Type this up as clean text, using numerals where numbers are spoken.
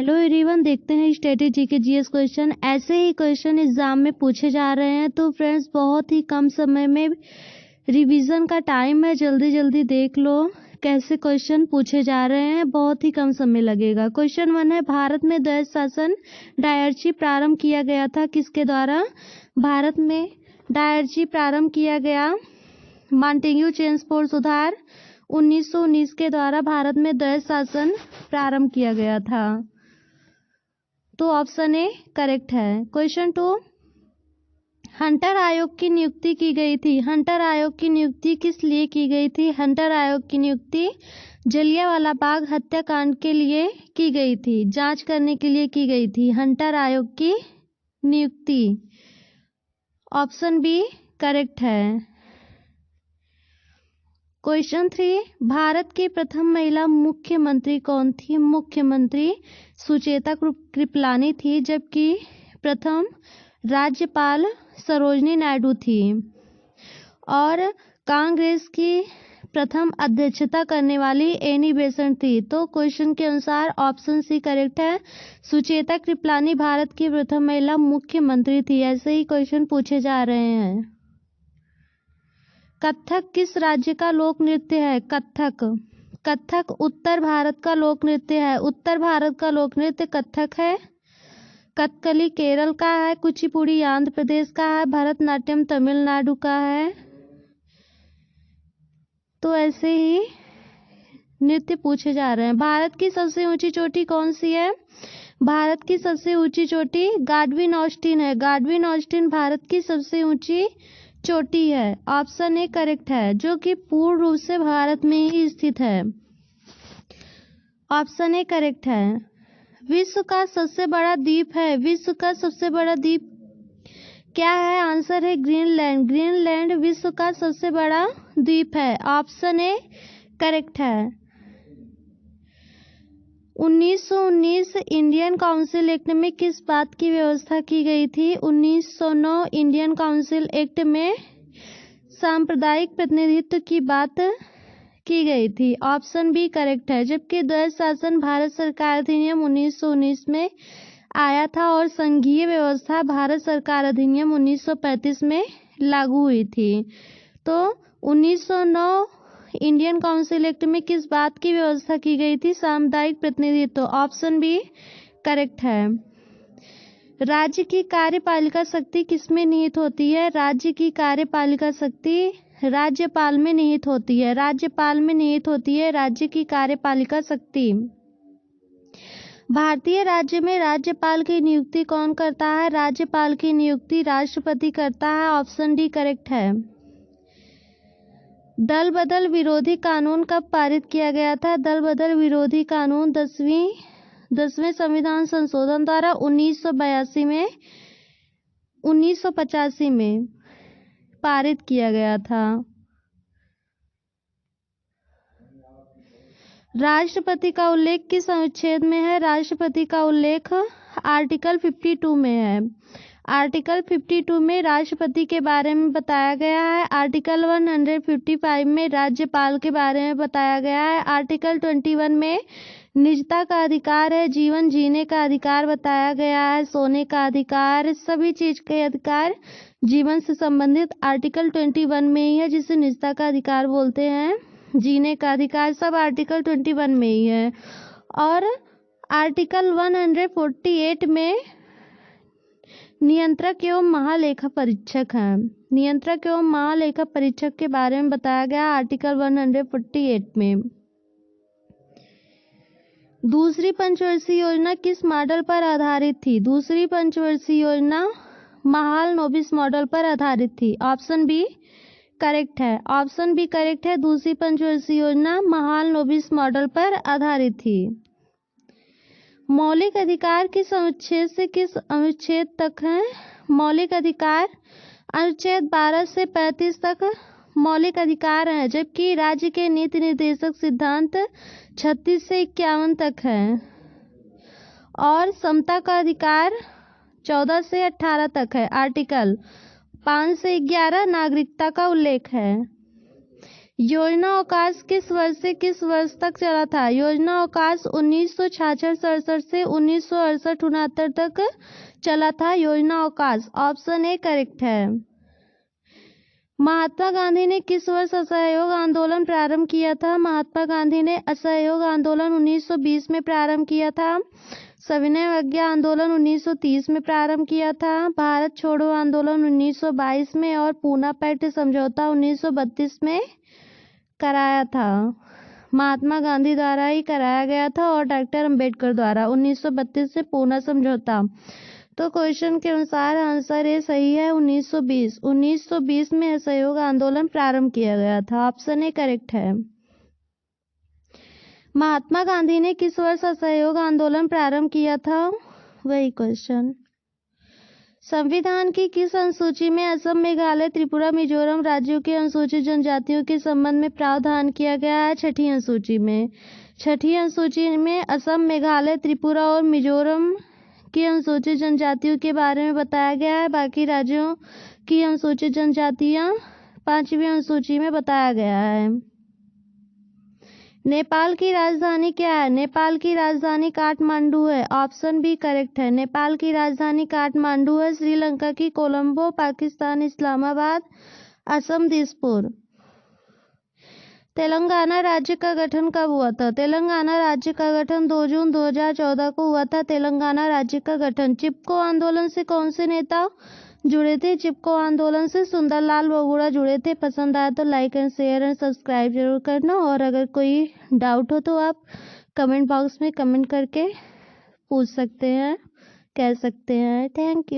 Hello everyone, देखते हैं strategy के जीएस क्वेश्चन। ऐसे ही क्वेश्चन एग्जाम में पूछे जा रहे हैं, तो फ्रेंड्स बहुत ही कम समय में रिवीजन का टाइम है, जल्दी जल्दी देख लो कैसे क्वेश्चन पूछे जा रहे हैं, बहुत ही कम समय लगेगा। क्वेश्चन 1 है, भारत में द्वैध शासन डायरची प्रारंभ किया गया था, किसके द्वारा? भारत में डायरची प्रारंभ किया गया मॉन्टेग्यू चेम्सफोर्ड सुधार 1919 के द्वारा भारत में द्वैध शासन प्रारंभ किया गया था, तो ऑप्शन ए करेक्ट है। क्वेश्चन 2, हंटर आयोग की नियुक्ति की गई थी। हंटर आयोग की नियुक्ति किस लिए की गई थी? हंटर आयोग की नियुक्ति जलियांवाला बाग हत्याकांड के लिए की गई थी, जांच करने के लिए की गई थी हंटर आयोग की नियुक्ति। ऑप्शन बी करेक्ट है। क्वेश्चन 3, भारत की प्रथम महिला मुख्यमंत्री कौन थी? मुख्यमंत्री सुचेता कृपलानी थी, जबकि प्रथम राज्यपाल सरोजनी नायडू थी। और कांग्रेस की प्रथम अध्यक्षता करने वाली एनी बेसेंट थी। तो क्वेश्चन के अनुसार ऑप्शन सी करेक्ट है, सुचेता कृपलानी भारत की प्रथम महिला मुख्यमंत्री थी। ऐसे ही क्वेश्चन पूछे जा रहे हैं। कथक किस राज्य का लोक नृत्य है? कथक उत्तर भारत का लोक नृत्य है। उत्तर भारत का लोक नृत्य कथक है। कथकली केरल का है, कुचिपुड़ी आंध्र प्रदेश का है, भरतनाट्यम तमिलनाडु का है। तो ऐसे ही नृत्य पूछे जा रहे हैं। भारत की सबसे ऊंची चोटी कौन सी है? भारत की सबसे ऊंची चोटी गाडविन ऑस्टिन है। गाडविन ऑस्टिन भारत की सबसे ऊंची चोटी है। ऑप्शन ए करेक्ट है, जो कि पूर्ण रूप से भारत में ही स्थित है। ऑप्शन ए करेक्ट है। विश्व का सबसे बड़ा द्वीप है। विश्व का सबसे बड़ा द्वीप क्या है? आंसर है ग्रीनलैंड। ग्रीनलैंड विश्व का सबसे बड़ा द्वीप है। ऑप्शन ए करेक्ट है। 1919 इंडियन काउंसिल एक्ट में किस बात की व्यवस्था की गई थी? 1909 इंडियन काउंसिल एक्ट में सांप्रदायिक प्रतिनिधित्व की बात की गई थी। ऑप्शन बी करेक्ट है। जबकि द्वैध शासन भारत सरकार अधिनियम 1919 में आया था और संघीय व्यवस्था भारत सरकार अधिनियम 1935 में लागू हुई थी। तो 1909 इंडियन काउंसिल एक्ट में किस बात की व्यवस्था की गई थी? सामुदायिक प्रतिनिधित्व। ऑप्शन बी करेक्ट है। राज्य की कार्यपालिका शक्ति किसमें निहित होती है? राज्य की कार्यपालिका शक्ति राज्यपाल में निहित होती है। राज्यपाल में निहित होती है राज्य की कार्यपालिका शक्ति। भारतीय राज्य में राज्यपाल की नियुक्ति कौन करता है? राज्यपाल की नियुक्ति राष्ट्रपति करता है। ऑप्शन डी करेक्ट है। दल बदल विरोधी कानून कब पारित किया गया था? दल बदल विरोधी कानून 10वें संविधान संशोधन द्वारा 1985 में पारित किया गया था। राष्ट्रपति का उल्लेख किस अनुच्छेद में है? राष्ट्रपति का उल्लेख आर्टिकल 52 में है। आर्टिकल 52 में राष्ट्रपति के बारे में बताया गया है। आर्टिकल 155 में राज्यपाल के बारे में बताया गया है। आर्टिकल 21 में निजता का अधिकार है, जीवन जीने का अधिकार बताया गया है, सोने का अधिकार, सभी चीज के अधिकार जीवन से संबंधित आर्टिकल 21 में ही है, जिसे निजता का अधिकार बोलते हैं। जीने का अधिकार सब आर्टिकल 21 में ही है। और आर्टिकल 148 में नियंत्रक एवं महालेखा परीक्षक है। नियंत्रक एवं महालेखा परीक्षक के बारे में बताया गया आर्टिकल 148 में। दूसरी पंचवर्षीय योजना किस मॉडल पर आधारित थी? दूसरी पंचवर्षीय योजना महालनोबिस मॉडल पर आधारित थी। ऑप्शन बी करेक्ट है। ऑप्शन बी करेक्ट है। दूसरी पंचवर्षीय योजना महालनोबिस मॉडल पर आधारित थी। मौलिक अधिकार किस अनुच्छेद से किस अनुच्छेद तक हैं? मौलिक अधिकार अनुच्छेद 12 से 35 तक मौलिक अधिकार हैं, जबकि राज्य के नीति निर्देशक सिद्धांत 36 से 51 तक है। और समता का अधिकार 14 से 18 तक है। आर्टिकल 5 से 11 नागरिकता का उल्लेख है। योजना अवकाश किस वर्ष से किस वर्ष तक चला था? योजना अवकाश 1966-67 से 1968-69 तक चला था योजना अवकाश। ऑप्शन ए करेक्ट है। महात्मा गांधी ने किस वर्ष असहयोग आंदोलन प्रारंभ किया था? महात्मा गांधी ने असहयोग आंदोलन 1920 में प्रारंभ किया था। सविनय अवज्ञा आंदोलन 1930 में प्रारंभ किया था। भारत छोड़ो आंदोलन 1922 में और पूना पैक्ट समझौता 1932 में कराया था। महात्मा गांधी द्वारा ही कराया गया था और डॉक्टर अंबेडकर द्वारा 1932 से पूना समझौता। तो क्वेश्चन के अनुसार आंसर ए सही है 1920। 1920 में असहयोग आंदोलन प्रारंभ किया गया था। ऑप्शन ए करेक्ट है। महात्मा गांधी ने किस वर्ष असहयोग आंदोलन प्रारंभ किया था? वही क्वेश्चन। संविधान की किस अनुसूची में असम, मेघालय, त्रिपुरा, मिजोरम राज्यों के अनुसूचित जनजातियों के संबंध में प्रावधान किया गया है? छठी अनुसूची में। छठी अनुसूची में असम, मेघालय, त्रिपुरा और मिजोरम की अनुसूचित जनजातियों के बारे में बताया गया है। बाकी राज्यों की अनुसूचित जनजातियां 5वीं अनुसूची में बताया गया है। नेपाल की राजधानी क्या है? नेपाल की राजधानी काठमांडू है। ऑप्शन बी करेक्ट है। नेपाल की राजधानी काठमांडू है। श्रीलंका की कोलंबो, पाकिस्तान इस्लामाबाद, असम दिसपुर। तेलंगाना राज्य का गठन कब हुआ था? तेलंगाना राज्य का गठन 2 जून 2014 को हुआ था। तेलंगाना राज्य का गठन। चिपको आंदोलन से कौन से नेता जुड़े थे? चिपको आंदोलन से सुंदरलाल बगुड़ा जुड़े थे। पसंद आया तो like and share and subscribe जरूर करना, और अगर कोई डाउट हो तो आप कमेंट बॉक्स में कमेंट करके पूछ सकते हैं, कह सकते हैं। Thank you.